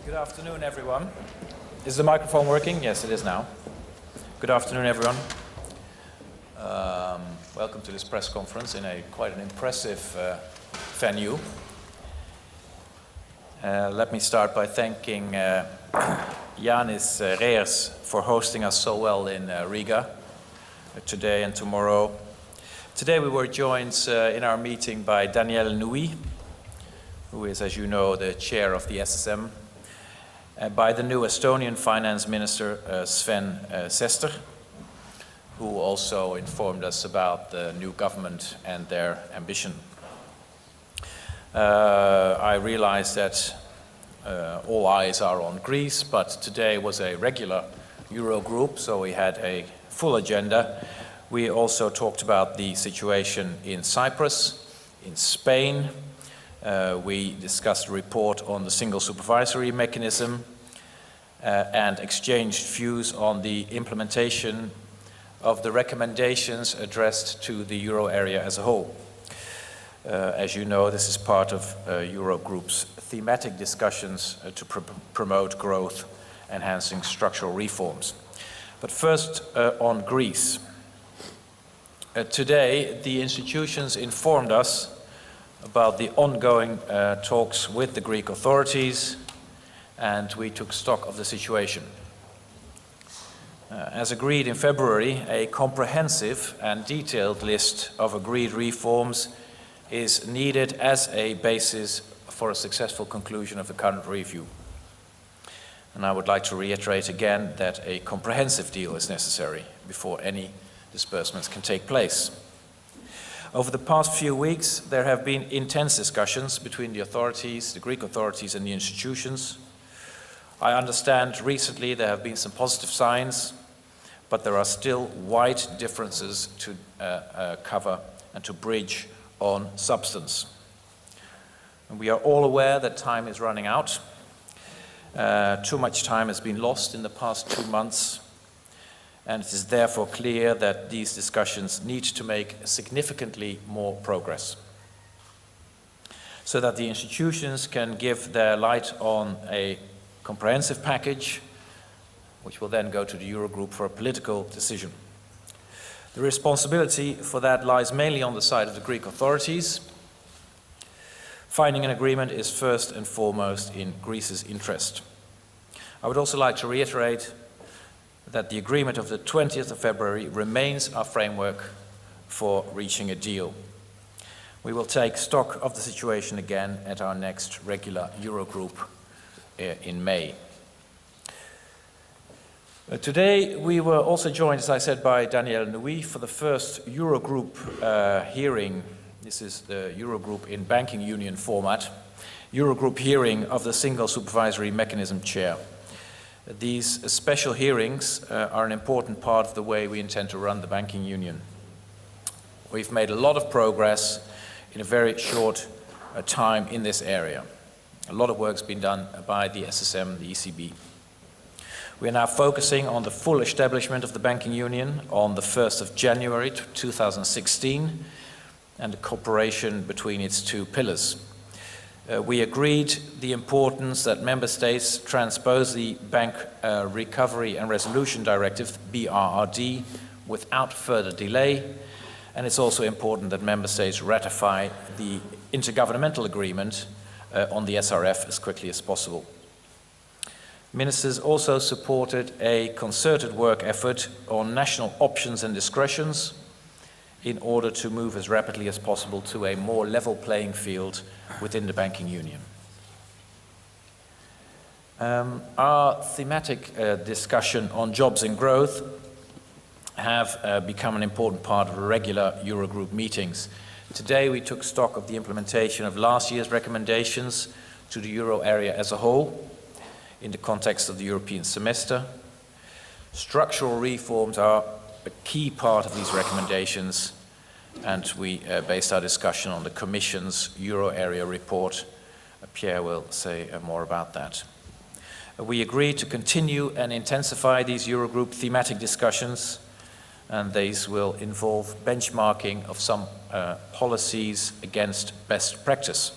Good afternoon, everyone. Is the microphone working? Yes, it is now. Good afternoon, everyone. Welcome to this press conference in quite an impressive venue. Let me start by thanking Yanis Reers for hosting us so well in Riga today and tomorrow. Today we were joined in our meeting by Danielle Nouy, who is, as you know, the chair of the SSM, by the new Estonian finance minister, Sven Sester, who also informed us about the new government and their ambition. I realize that all eyes are on Greece, but today was a regular Eurogroup, so we had a full agenda. We also talked about the situation in Cyprus, in Spain. We discussed a report on the single supervisory mechanism and exchanged views on the implementation of the recommendations addressed to the euro area as a whole. As you know, this is part of Eurogroup's thematic discussions to promote growth, enhancing structural reforms. But first, on Greece. Today, the institutions informed us about the ongoing talks with the Greek authorities, and we took stock of the situation. As agreed in February, a comprehensive and detailed list of agreed reforms is needed as a basis for a successful conclusion of the current review. And I would like to reiterate again that a comprehensive deal is necessary before any disbursements can take place. Over the past few weeks, there have been intense discussions between the authorities, the Greek authorities, and the institutions. I understand recently there have been some positive signs, but there are still wide differences to cover and to bridge on substance. And we are all aware that time is running out. Too much time has been lost in the past 2 months. And it is therefore clear that these discussions need to make significantly more progress, so that the institutions can give their light on a comprehensive package, which will then go to the Eurogroup for a political decision. The responsibility for that lies mainly on the side of the Greek authorities. Finding an agreement is first and foremost in Greece's interest. I would also like to reiterate that the agreement of the 20th of February remains our framework for reaching a deal. We will take stock of the situation again at our next regular Eurogroup in May. Today we were also joined, as I said, by Danielle Nouy for the first Eurogroup hearing. This is the Eurogroup in banking union format, Eurogroup hearing of the single supervisory mechanism chair. These special hearings are an important part of the way we intend to run the banking union. We've made a lot of progress in a very short time in this area. A lot of work's been done by the SSM, the ECB. We are now focusing on the full establishment of the banking union on the 1st of January 2016 and the cooperation between its two pillars. We agreed the importance that member states transpose the Bank Recovery and Resolution Directive, BRRD, without further delay, and it's also important that member states ratify the intergovernmental agreement on the SRF as quickly as possible. Ministers also supported a concerted work effort on national options and discretions in order to move as rapidly as possible to a more level playing field within the banking union. Our thematic discussion on jobs and growth have become an important part of regular Eurogroup meetings. Today we took stock of the implementation of last year's recommendations to the euro area as a whole in the context of the European semester. Structural reforms are a key part of these recommendations, and we based our discussion on the Commission's Euro area report. Pierre will say more about that. We agreed to continue and intensify these Eurogroup thematic discussions, and these will involve benchmarking of some policies against best practice.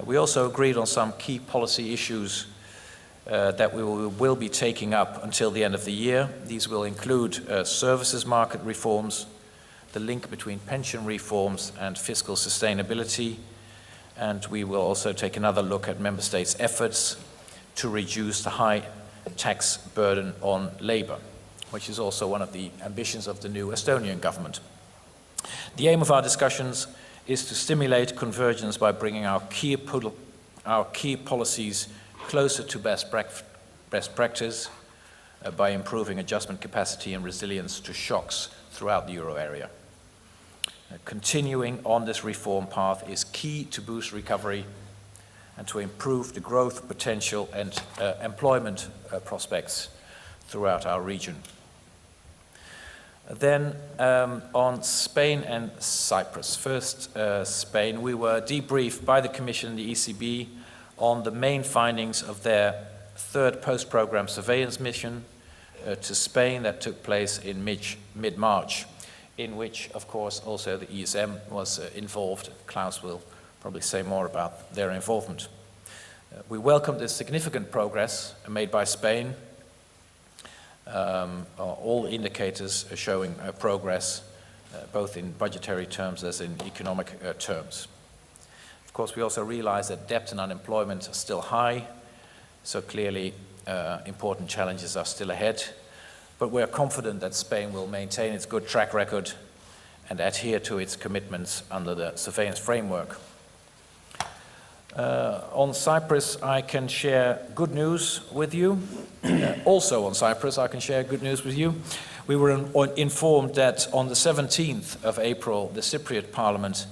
We also agreed on some key policy issues that we will be taking up until the end of the year. These will include services market reforms, the link between pension reforms and fiscal sustainability, and we will also take another look at member states' efforts to reduce the high tax burden on labor, which is also one of the ambitions of the new Estonian government. The aim of our discussions is to stimulate convergence by bringing our key policies closer to best practice by improving adjustment capacity and resilience to shocks throughout the euro area. Continuing on this reform path is key to boost recovery and to improve the growth potential and employment prospects throughout our region. Then on Spain and Cyprus. First, Spain. We were debriefed by the Commission and the ECB on the main findings of their third post-program surveillance mission to Spain that took place in mid-March, in which, of course, also the ESM was involved. Klaus will probably say more about their involvement. We welcomed the significant progress made by Spain. All indicators are showing progress, both in budgetary terms as in economic terms. Of course, we also realize that debt and unemployment are still high, so clearly important challenges are still ahead. But we are confident that Spain will maintain its good track record and adhere to its commitments under the surveillance framework. On Cyprus, I can share good news with you. Also on Cyprus, I can share good news with you. We were informed that on the 17th of April, the Cypriot Parliament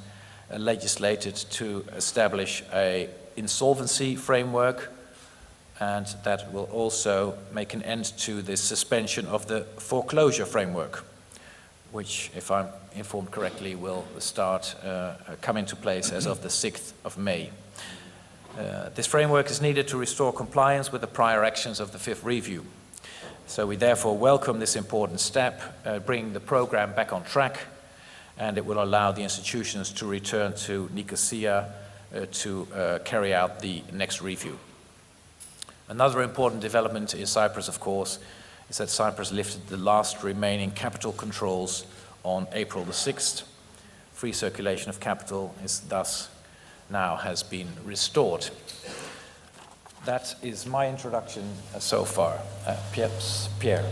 legislated to establish an insolvency framework, and that will also make an end to the suspension of the foreclosure framework, which, if I'm informed correctly, will come into place as of the 6th of May. This framework is needed to restore compliance with the prior actions of the fifth review. So we therefore welcome this important step, bringing the program back on track, and it will allow the institutions to return to Nicosia to carry out the next review. Another important development in Cyprus, of course, is that Cyprus lifted the last remaining capital controls on April the 6th. Free circulation of capital is thus now has been restored. That is my introduction so far. Pierre.